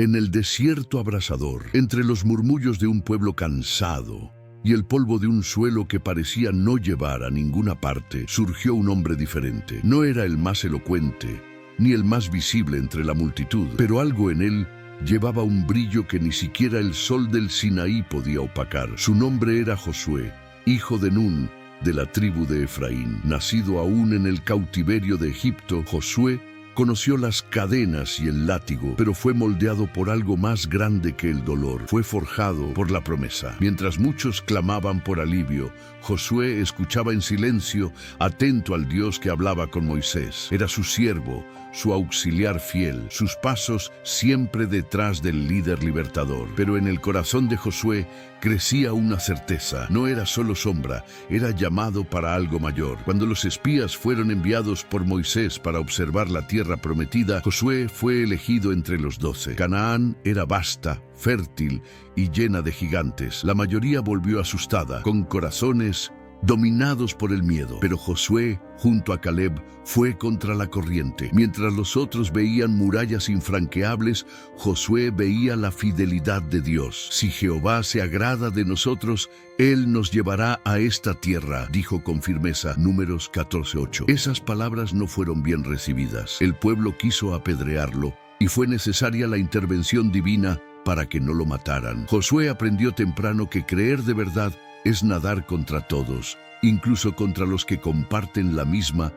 En el desierto abrasador, entre los murmullos de un pueblo cansado y el polvo de un suelo que parecía no llevar a ninguna parte, surgió un hombre diferente. No era el más elocuente, ni el más visible entre la multitud, pero algo en él llevaba un brillo que ni siquiera el sol del Sinaí podía opacar. Su nombre era Josué, hijo de Nun, de la tribu de Efraín. Nacido aún en el cautiverio de Egipto, Josué conoció las cadenas y el látigo, pero fue moldeado por algo más grande que el dolor. Fue forjado por la promesa. Mientras muchos clamaban por alivio, Josué escuchaba en silencio, atento al Dios que hablaba con Moisés. Era su siervo, su auxiliar fiel, sus pasos siempre detrás del líder libertador. Pero en el corazón de Josué crecía una certeza. No era solo sombra, era llamado para algo mayor. Cuando los espías fueron enviados por Moisés para observar la tierra prometida, Josué fue elegido entre los 12. Canaán era vasta, fértil y llena de gigantes. La mayoría volvió asustada, con corazones dominados por el miedo. Pero Josué, junto a Caleb, fue contra la corriente. Mientras los otros veían murallas infranqueables, Josué veía la fidelidad de Dios. Si Jehová se agrada de nosotros, Él nos llevará a esta tierra, dijo con firmeza. Números 14:8. Esas palabras no fueron bien recibidas. El pueblo quiso apedrearlo y fue necesaria la intervención divina para que no lo mataran. Josué aprendió temprano que creer de verdad es nadar contra todos, incluso contra los que comparten la misma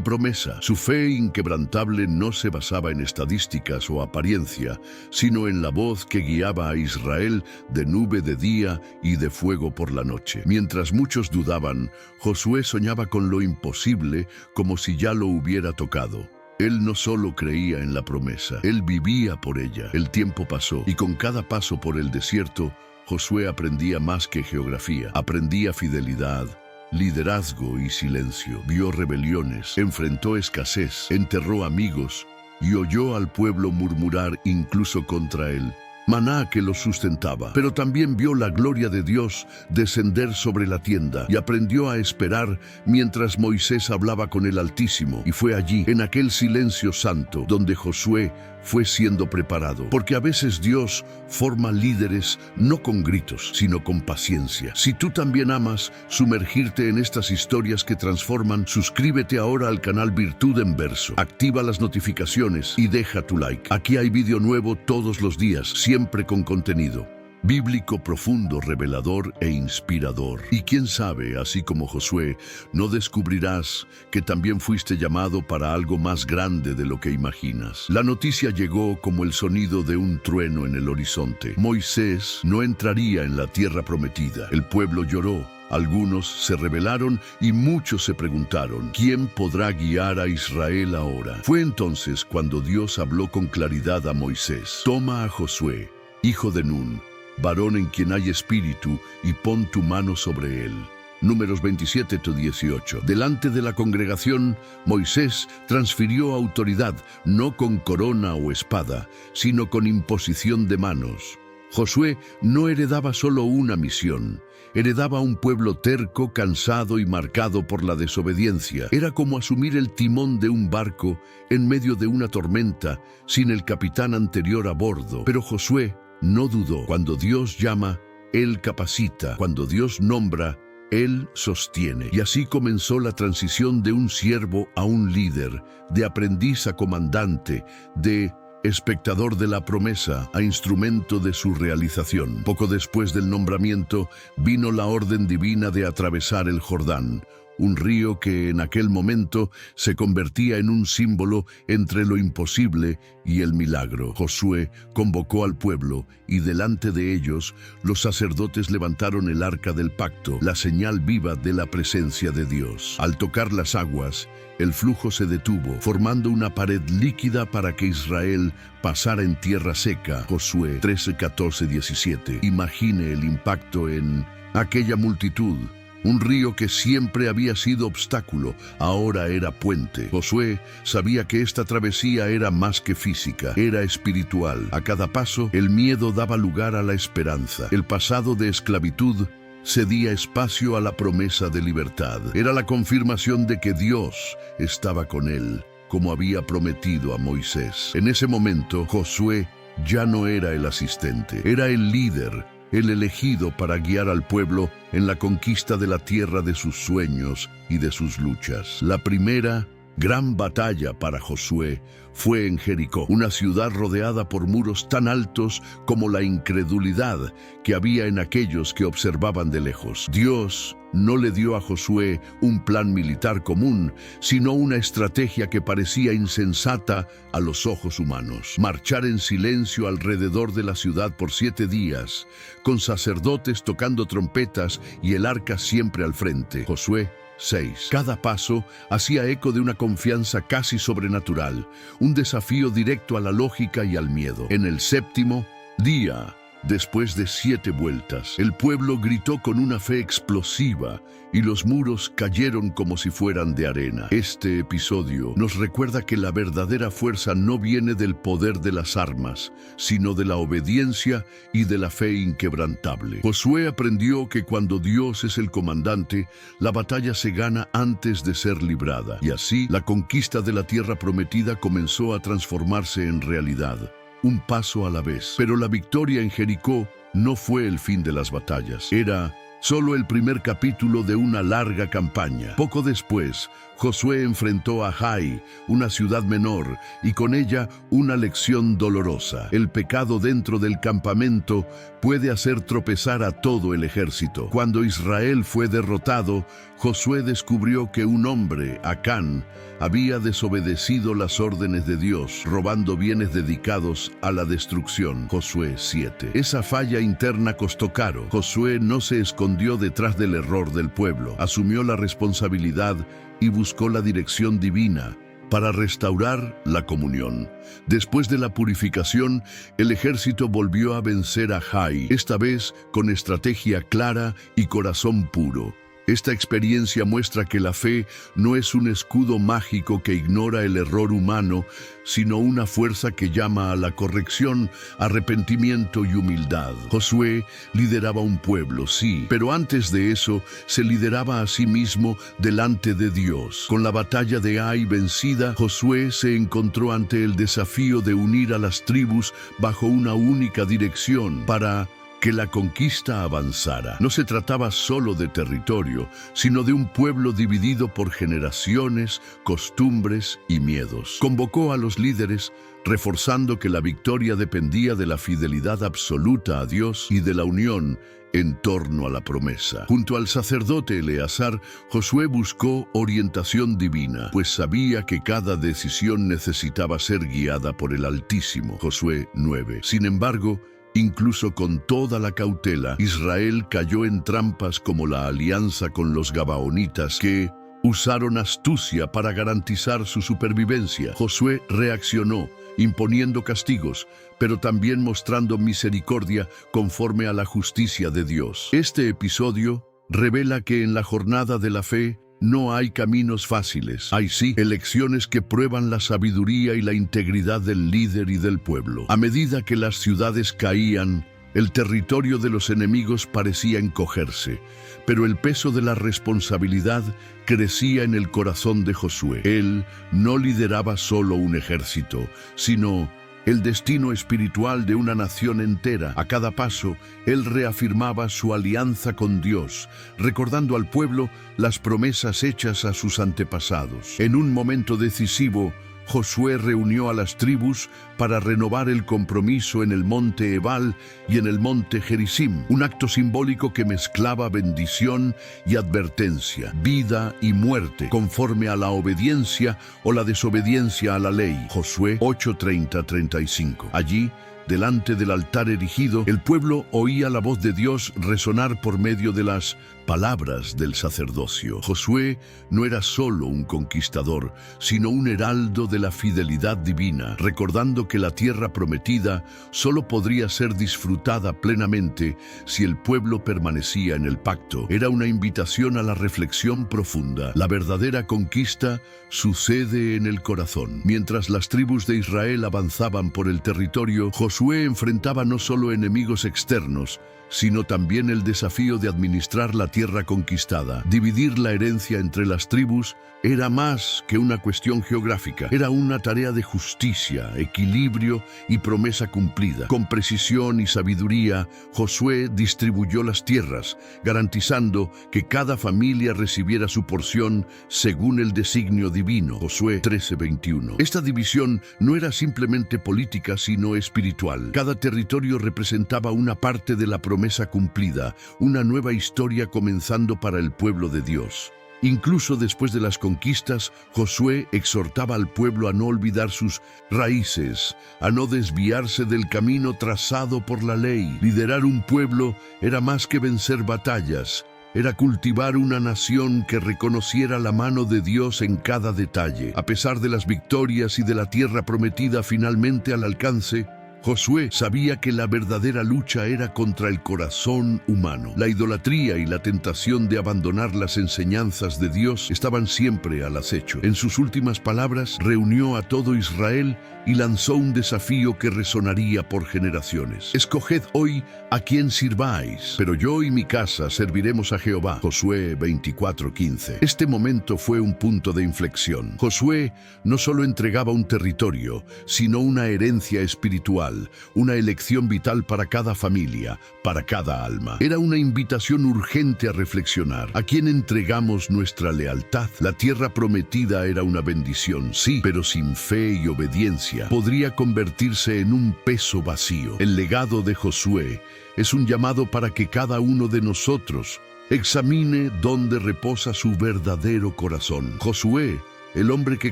promesa. Su fe inquebrantable no se basaba en estadísticas o apariencia, sino en la voz que guiaba a Israel de nube de día y de fuego por la noche. Mientras muchos dudaban, Josué soñaba con lo imposible como si ya lo hubiera tocado. Él no solo creía en la promesa, él vivía por ella. El tiempo pasó y con cada paso por el desierto, Josué aprendía más que geografía. Aprendía fidelidad, liderazgo y silencio. Vio rebeliones, enfrentó escasez, enterró amigos y oyó al pueblo murmurar incluso contra él. Maná que lo sustentaba, pero también vio la gloria de Dios descender sobre la tienda y aprendió a esperar mientras Moisés hablaba con el Altísimo. Y fue allí, en aquel silencio santo, donde Josué fue siendo preparado. Porque a veces Dios forma líderes no con gritos, sino con paciencia. Si tú también amas sumergirte en estas historias que transforman, suscríbete ahora al canal Virtud en Verso. Activa las notificaciones y deja tu like. Aquí hay vídeo nuevo todos los días, siempre con contenido bíblico profundo, revelador e inspirador. Y quién sabe, así como Josué, no descubrirás que también fuiste llamado para algo más grande de lo que imaginas. La noticia llegó como el sonido de un trueno en el horizonte. Moisés no entraría en la tierra prometida. El pueblo lloró. Algunos se rebelaron y muchos se preguntaron, ¿quién podrá guiar a Israel ahora? Fue entonces cuando Dios habló con claridad a Moisés. Toma a Josué, hijo de Nun, varón en quien hay espíritu, y pon tu mano sobre él. Números 27-18. Delante de la congregación, Moisés transfirió autoridad, no con corona o espada, sino con imposición de manos. Josué no heredaba solo una misión, heredaba un pueblo terco, cansado y marcado por la desobediencia. Era como asumir el timón de un barco en medio de una tormenta, sin el capitán anterior a bordo. Pero Josué no dudó. Cuando Dios llama, Él capacita. Cuando Dios nombra, Él sostiene. Y así comenzó la transición de un siervo a un líder, de aprendiz a comandante, de espectador de la promesa a instrumento de su realización. Poco después del nombramiento, vino la orden divina de atravesar el Jordán, un río que en aquel momento se convertía en un símbolo entre lo imposible y el milagro. Josué convocó al pueblo y delante de ellos los sacerdotes levantaron el arca del pacto, la señal viva de la presencia de Dios. Al tocar las aguas, el flujo se detuvo, formando una pared líquida para que Israel pasara en tierra seca. Josué 13:14-17. Imagine el impacto en aquella multitud. Un río que siempre había sido obstáculo, ahora era puente. Josué sabía que esta travesía era más que física, era espiritual. A cada paso, el miedo daba lugar a la esperanza. El pasado de esclavitud cedía espacio a la promesa de libertad. Era la confirmación de que Dios estaba con él, como había prometido a Moisés. En ese momento, Josué ya no era el asistente, era el líder, el elegido para guiar al pueblo en la conquista de la tierra de sus sueños y de sus luchas. La primera gran batalla para Josué fue en Jericó, una ciudad rodeada por muros tan altos como la incredulidad que había en aquellos que observaban de lejos. Dios no le dio a Josué un plan militar común, sino una estrategia que parecía insensata a los ojos humanos. Marchar en silencio alrededor de la ciudad por 7 días, con sacerdotes tocando trompetas y el arca siempre al frente. Josué 6. Cada paso hacía eco de una confianza casi sobrenatural, un desafío directo a la lógica y al miedo. En el 7º día, después de 7 vueltas, el pueblo gritó con una fe explosiva y los muros cayeron como si fueran de arena. Este episodio nos recuerda que la verdadera fuerza no viene del poder de las armas, sino de la obediencia y de la fe inquebrantable. Josué aprendió que cuando Dios es el comandante, la batalla se gana antes de ser librada. Y así, la conquista de la tierra prometida comenzó a transformarse en realidad, un paso a la vez. Pero la victoria en Jericó no fue el fin de las batallas. Era solo el primer capítulo de una larga campaña. Poco después, Josué enfrentó a Jai, una ciudad menor, y con ella una lección dolorosa. El pecado dentro del campamento puede hacer tropezar a todo el ejército. Cuando Israel fue derrotado, Josué descubrió que un hombre, Acán, había desobedecido las órdenes de Dios, robando bienes dedicados a la destrucción. Josué 7. Esa falla interna costó caro. Josué no se escondió detrás del error del pueblo, asumió la responsabilidad y buscó la dirección divina para restaurar la comunión. Después de la purificación, el ejército volvió a vencer a Jai, esta vez con estrategia clara y corazón puro. Esta experiencia muestra que la fe no es un escudo mágico que ignora el error humano, sino una fuerza que llama a la corrección, arrepentimiento y humildad. Josué lideraba un pueblo, sí, pero antes de eso se lideraba a sí mismo delante de Dios. Con la batalla de Ai vencida, Josué se encontró ante el desafío de unir a las tribus bajo una única dirección para que la conquista avanzara. No se trataba solo de territorio, sino de un pueblo dividido por generaciones, costumbres y miedos. Convocó a los líderes, reforzando que la victoria dependía de la fidelidad absoluta a Dios y de la unión en torno a la promesa. Junto al sacerdote Eleazar, Josué buscó orientación divina, pues sabía que cada decisión necesitaba ser guiada por el Altísimo. Josué 9. Sin embargo, incluso con toda la cautela, Israel cayó en trampas como la alianza con los gabaonitas, que usaron astucia para garantizar su supervivencia. Josué reaccionó, imponiendo castigos, pero también mostrando misericordia conforme a la justicia de Dios. Este episodio revela que en la jornada de la fe no hay caminos fáciles. Hay sí elecciones que prueban la sabiduría y la integridad del líder y del pueblo. A medida que las ciudades caían, el territorio de los enemigos parecía encogerse, pero el peso de la responsabilidad crecía en el corazón de Josué. Él no lideraba solo un ejército, sino el destino espiritual de una nación entera. A cada paso, él reafirmaba su alianza con Dios, recordando al pueblo las promesas hechas a sus antepasados. En un momento decisivo, Josué reunió a las tribus para renovar el compromiso en el monte Ebal y en el monte Gerizim, un acto simbólico que mezclaba bendición y advertencia, vida y muerte, conforme a la obediencia o la desobediencia a la ley. Josué 8:30-35. Allí, delante del altar erigido, el pueblo oía la voz de Dios resonar por medio de las palabras del sacerdocio. Josué no era solo un conquistador, sino un heraldo de la fidelidad divina, recordando que la tierra prometida solo podría ser disfrutada plenamente si el pueblo permanecía en el pacto. Era una invitación a la reflexión profunda. La verdadera conquista sucede en el corazón. Mientras las tribus de Israel avanzaban por el territorio, Josué enfrentaba no solo enemigos externos, sino también el desafío de administrar la tierra conquistada. Dividir la herencia entre las tribus era más que una cuestión geográfica. Era una tarea de justicia, equilibrio y promesa cumplida. Con precisión y sabiduría, Josué distribuyó las tierras, garantizando que cada familia recibiera su porción según el designio divino. Josué 13:21. Esta división no era simplemente política, sino espiritual. Cada territorio representaba una parte de la promesa cumplida, una nueva historia comenzando para el pueblo de Dios. Incluso después de las conquistas, Josué exhortaba al pueblo a no olvidar sus raíces, a no desviarse del camino trazado por la ley. Liderar un pueblo era más que vencer batallas, era cultivar una nación que reconociera la mano de Dios en cada detalle. A pesar de las victorias y de la tierra prometida finalmente al alcance, Josué sabía que la verdadera lucha era contra el corazón humano. La idolatría y la tentación de abandonar las enseñanzas de Dios estaban siempre al acecho. En sus últimas palabras, reunió a todo Israel y lanzó un desafío que resonaría por generaciones. Escoged hoy a quién sirváis, pero yo y mi casa serviremos a Jehová. Josué 24:15. Este momento fue un punto de inflexión. Josué no solo entregaba un territorio, sino una herencia espiritual, una elección vital para cada familia, para cada alma. Era una invitación urgente a reflexionar. ¿A quién entregamos nuestra lealtad? La tierra prometida era una bendición, sí, pero sin fe y obediencia podría convertirse en un peso vacío. El legado de Josué es un llamado para que cada uno de nosotros examine dónde reposa su verdadero corazón. Josué, el hombre que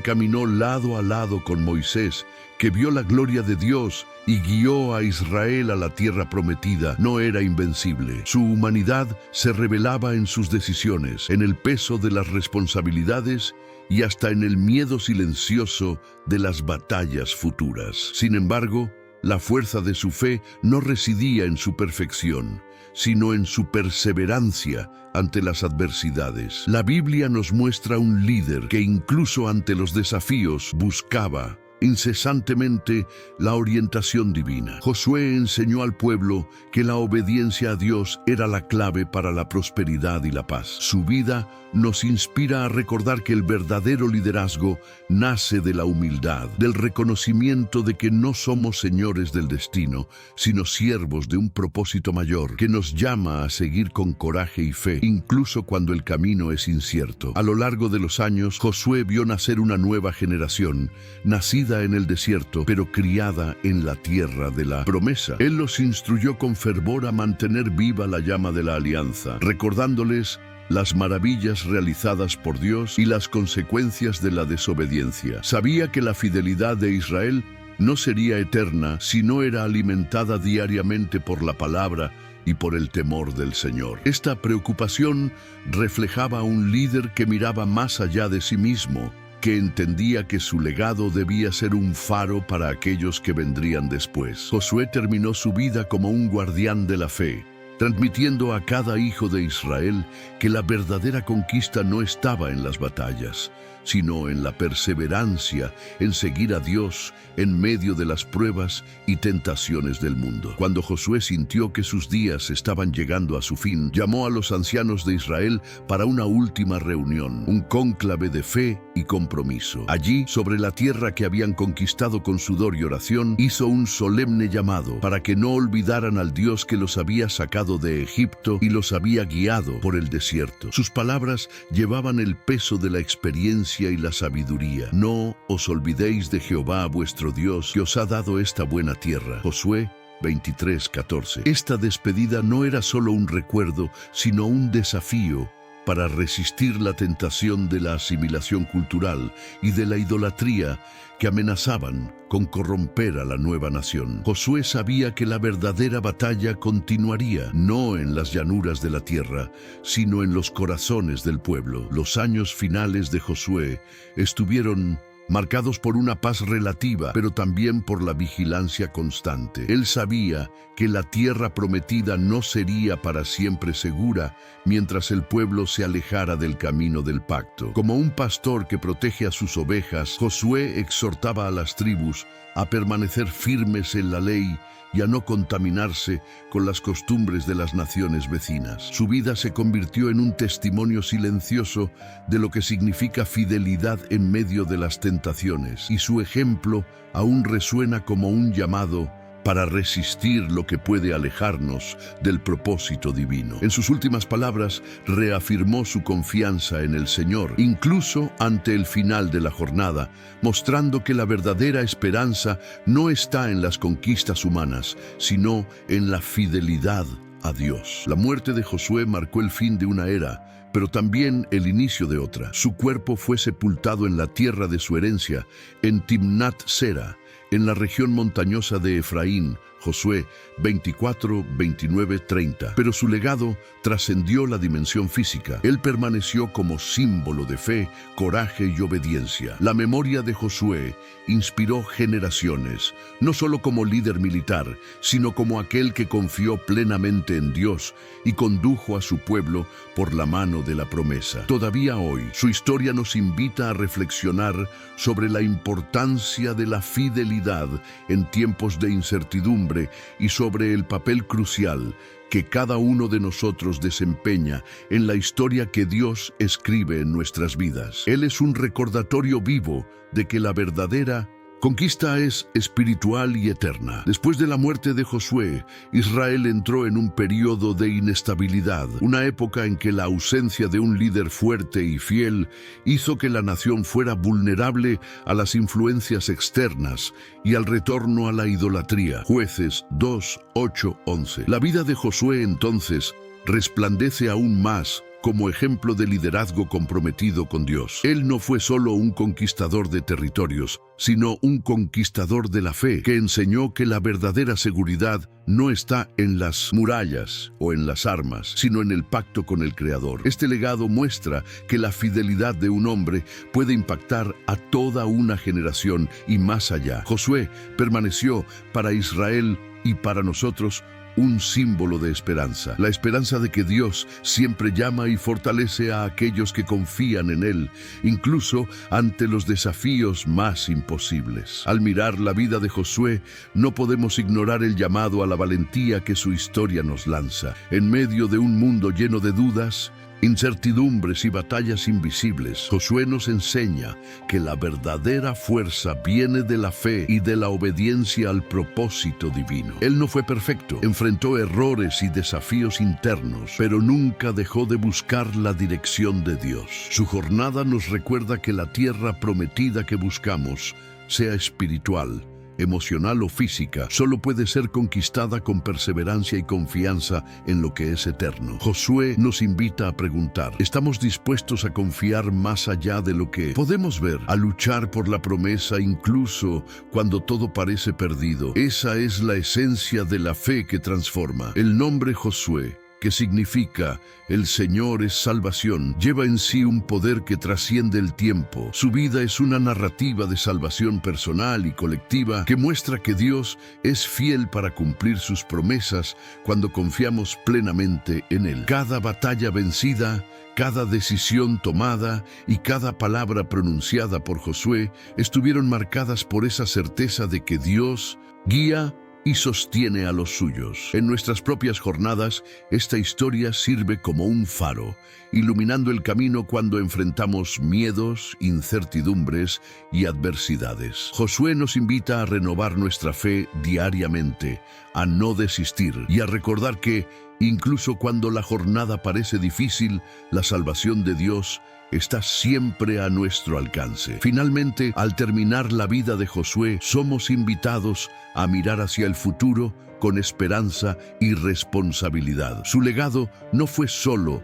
caminó lado a lado con Moisés, que vio la gloria de Dios y guió a Israel a la tierra prometida, no era invencible. Su humanidad se revelaba en sus decisiones, en el peso de las responsabilidades y hasta en el miedo silencioso de las batallas futuras. Sin embargo, la fuerza de su fe no residía en su perfección, sino en su perseverancia ante las adversidades. La Biblia nos muestra un líder que incluso ante los desafíos buscaba incesantemente la orientación divina. Josué enseñó al pueblo que la obediencia a Dios era la clave para la prosperidad y la paz. Su vida nos inspira a recordar que el verdadero liderazgo nace de la humildad, del reconocimiento de que no somos señores del destino, sino siervos de un propósito mayor, que nos llama a seguir con coraje y fe, incluso cuando el camino es incierto. A lo largo de los años, Josué vio nacer una nueva generación, nacida en el desierto, pero criada en la tierra de la promesa. Él los instruyó con fervor a mantener viva la llama de la alianza, recordándoles las maravillas realizadas por Dios y las consecuencias de la desobediencia. Sabía que la fidelidad de Israel no sería eterna si no era alimentada diariamente por la palabra y por el temor del Señor. Esta preocupación reflejaba a un líder que miraba más allá de sí mismo, que entendía que su legado debía ser un faro para aquellos que vendrían después. Josué terminó su vida como un guardián de la fe, transmitiendo a cada hijo de Israel que la verdadera conquista no estaba en las batallas, sino en la perseverancia, en seguir a Dios en medio de las pruebas y tentaciones del mundo. Cuando Josué sintió que sus días estaban llegando a su fin, llamó a los ancianos de Israel para una última reunión, un cónclave de fe y compromiso. Allí, sobre la tierra que habían conquistado con sudor y oración, hizo un solemne llamado para que no olvidaran al Dios que los había sacado de Egipto y los había guiado por el desierto. Sus palabras llevaban el peso de la experiencia y la sabiduría. No os olvidéis de Jehová vuestro Dios, que os ha dado esta buena tierra. Josué 23:14. Esta despedida no era solo un recuerdo, sino un desafío para resistir la tentación de la asimilación cultural y de la idolatría que amenazaban con corromper a la nueva nación. Josué sabía que la verdadera batalla continuaría, no en las llanuras de la tierra, sino en los corazones del pueblo. Los años finales de Josué estuvieron marcados por una paz relativa, pero también por la vigilancia constante. Él sabía que la tierra prometida no sería para siempre segura mientras el pueblo se alejara del camino del pacto. Como un pastor que protege a sus ovejas, Josué exhortaba a las tribus a permanecer firmes en la ley y a no contaminarse con las costumbres de las naciones vecinas. Su vida se convirtió en un testimonio silencioso de lo que significa fidelidad en medio de las tentaciones, y su ejemplo aún resuena como un llamado para resistir lo que puede alejarnos del propósito divino. En sus últimas palabras, reafirmó su confianza en el Señor, incluso ante el final de la jornada, mostrando que la verdadera esperanza no está en las conquistas humanas, sino en la fidelidad a Dios. La muerte de Josué marcó el fin de una era, pero también el inicio de otra. Su cuerpo fue sepultado en la tierra de su herencia, en Timnat Sera, en la región montañosa de Efraín. Josué 24, 29, 30. Pero su legado trascendió la dimensión física. Él permaneció como símbolo de fe, coraje y obediencia. La memoria de Josué inspiró generaciones, no solo como líder militar, sino como aquel que confió plenamente en Dios y condujo a su pueblo por la mano de la promesa. Todavía hoy, su historia nos invita a reflexionar sobre la importancia de la fidelidad en tiempos de incertidumbre y sobre el papel crucial que cada uno de nosotros desempeña en la historia que Dios escribe en nuestras vidas. Él es un recordatorio vivo de que la verdadera conquista es espiritual y eterna. Después de la muerte de Josué, Israel entró en un periodo de inestabilidad, una época en que la ausencia de un líder fuerte y fiel hizo que la nación fuera vulnerable a las influencias externas y al retorno a la idolatría. Jueces 2, 8, 11. La vida de Josué entonces resplandece aún más como ejemplo de liderazgo comprometido con Dios. Él no fue solo un conquistador de territorios, sino un conquistador de la fe, que enseñó que la verdadera seguridad no está en las murallas o en las armas, sino en el pacto con el Creador. Este legado muestra que la fidelidad de un hombre puede impactar a toda una generación y más allá. Josué permaneció para Israel y para nosotros un símbolo de esperanza, la esperanza de que Dios siempre llama y fortalece a aquellos que confían en Él, incluso ante los desafíos más imposibles. Al mirar la vida de Josué, no podemos ignorar el llamado a la valentía que su historia nos lanza. En medio de un mundo lleno de dudas, incertidumbres y batallas invisibles, Josué nos enseña que la verdadera fuerza viene de la fe y de la obediencia al propósito divino. Él no fue perfecto, enfrentó errores y desafíos internos, pero nunca dejó de buscar la dirección de Dios. Su jornada nos recuerda que la tierra prometida que buscamos, sea espiritual, emocional o física, solo puede ser conquistada con perseverancia y confianza en lo que es eterno. Josué nos invita a preguntar, ¿estamos dispuestos a confiar más allá de lo que podemos ver, a luchar por la promesa incluso cuando todo parece perdido? Esa es la esencia de la fe que transforma. El nombre Josué, que significa el Señor es salvación, lleva en sí un poder que trasciende el tiempo. Su vida es una narrativa de salvación personal y colectiva que muestra que Dios es fiel para cumplir sus promesas cuando confiamos plenamente en Él. Cada batalla vencida, cada decisión tomada y cada palabra pronunciada por Josué estuvieron marcadas por esa certeza de que Dios guía y sostiene a los suyos. En nuestras propias jornadas, esta historia sirve como un faro, iluminando el camino cuando enfrentamos miedos, incertidumbres y adversidades. Josué nos invita a renovar nuestra fe diariamente, a no desistir y a recordar que, incluso cuando la jornada parece difícil, la salvación de Dios está siempre a nuestro alcance. Finalmente, al terminar la vida de Josué, somos invitados a mirar hacia el futuro con esperanza y responsabilidad. Su legado no fue solo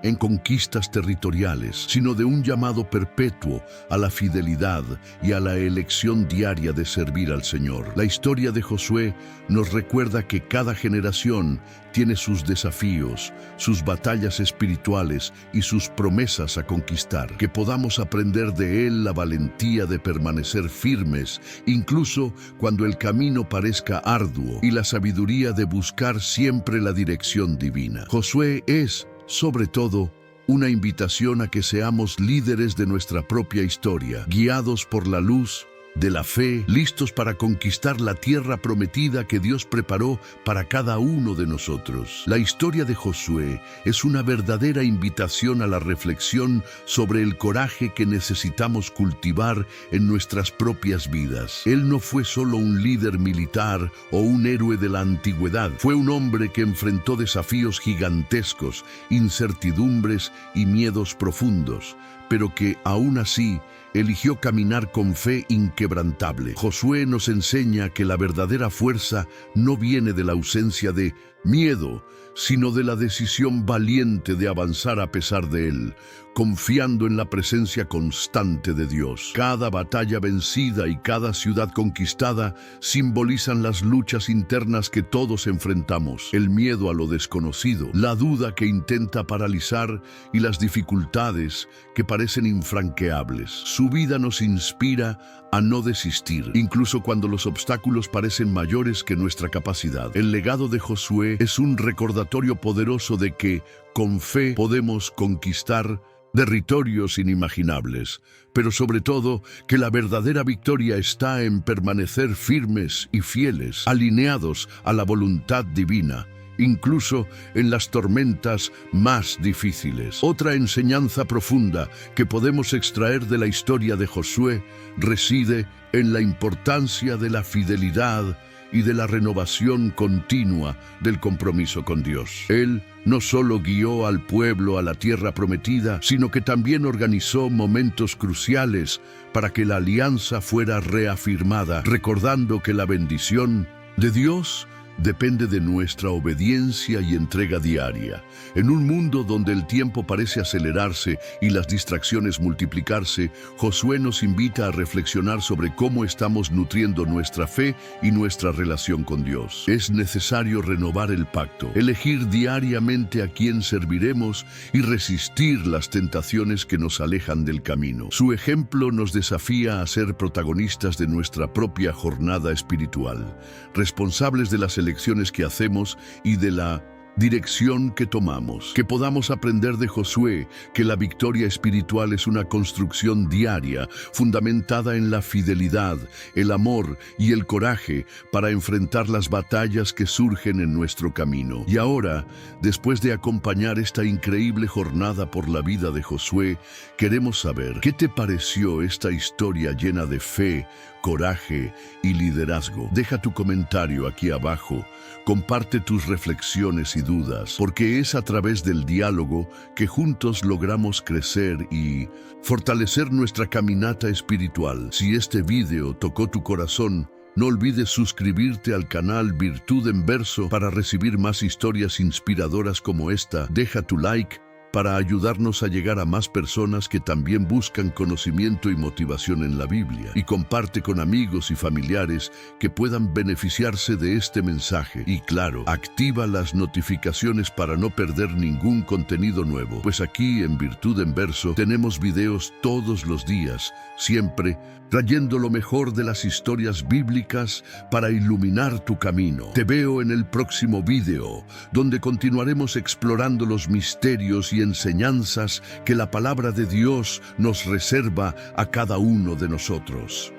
en conquistas territoriales, sino de un llamado perpetuo a la fidelidad y a la elección diaria de servir al Señor. La historia de Josué nos recuerda que cada generación tiene sus desafíos, sus batallas espirituales y sus promesas a conquistar. Que podamos aprender de él la valentía de permanecer firmes, incluso cuando el camino parezca arduo, y la sabiduría de buscar siempre la dirección divina. Josué es, sobre todo, una invitación a que seamos líderes de nuestra propia historia, guiados por la luz, de la fe, listos para conquistar la tierra prometida que Dios preparó para cada uno de nosotros. La historia de Josué es una verdadera invitación a la reflexión sobre el coraje que necesitamos cultivar en nuestras propias vidas. Él no fue solo un líder militar o un héroe de la antigüedad, fue un hombre que enfrentó desafíos gigantescos, incertidumbres y miedos profundos, pero que aún así eligió caminar con fe inquebrantable. Josué nos enseña que la verdadera fuerza no viene de la ausencia de miedo, sino de la decisión valiente de avanzar a pesar de él, confiando en la presencia constante de Dios. Cada batalla vencida y cada ciudad conquistada simbolizan las luchas internas que todos enfrentamos, el miedo a lo desconocido, la duda que intenta paralizar y las dificultades que parecen infranqueables. Su vida nos inspira a no desistir, incluso cuando los obstáculos parecen mayores que nuestra capacidad. El legado de Josué es un recordatorio poderoso de que, con fe, podemos conquistar territorios inimaginables, pero sobre todo que la verdadera victoria está en permanecer firmes y fieles, alineados a la voluntad divina, incluso en las tormentas más difíciles. Otra enseñanza profunda que podemos extraer de la historia de Josué reside en la importancia de la fidelidad y de la renovación continua del compromiso con Dios. Él no solo guió al pueblo a la tierra prometida, sino que también organizó momentos cruciales para que la alianza fuera reafirmada, recordando que la bendición de Dios depende de nuestra obediencia y entrega diaria. En un mundo donde el tiempo parece acelerarse y las distracciones multiplicarse, Josué nos invita a reflexionar sobre cómo estamos nutriendo nuestra fe y nuestra relación con Dios. Es necesario renovar el pacto, elegir diariamente a quién serviremos y resistir las tentaciones que nos alejan del camino. Su ejemplo nos desafía a ser protagonistas de nuestra propia jornada espiritual, responsables de las elecciones que hacemos y de la dirección que tomamos. Que podamos aprender de Josué que la victoria espiritual es una construcción diaria, fundamentada en la fidelidad, el amor y el coraje para enfrentar las batallas que surgen en nuestro camino. Y ahora, después de acompañar esta increíble jornada por la vida de Josué, queremos saber, ¿qué te pareció esta historia llena de fe, coraje y liderazgo? Deja tu comentario aquí abajo, comparte tus reflexiones y dudas, porque es a través del diálogo que juntos logramos crecer y fortalecer nuestra caminata espiritual. Si este video tocó tu corazón, no olvides suscribirte al canal Virtud en Verso para recibir más historias inspiradoras como esta. Deja tu like para ayudarnos a llegar a más personas que también buscan conocimiento y motivación en la Biblia. Y comparte con amigos y familiares que puedan beneficiarse de este mensaje. Y claro, activa las notificaciones para no perder ningún contenido nuevo, pues aquí en Virtud en Verso tenemos videos todos los días, siempre trayendo lo mejor de las historias bíblicas para iluminar tu camino. Te veo en el próximo video, donde continuaremos explorando los misterios y enseñanzas que la palabra de Dios nos reserva a cada uno de nosotros.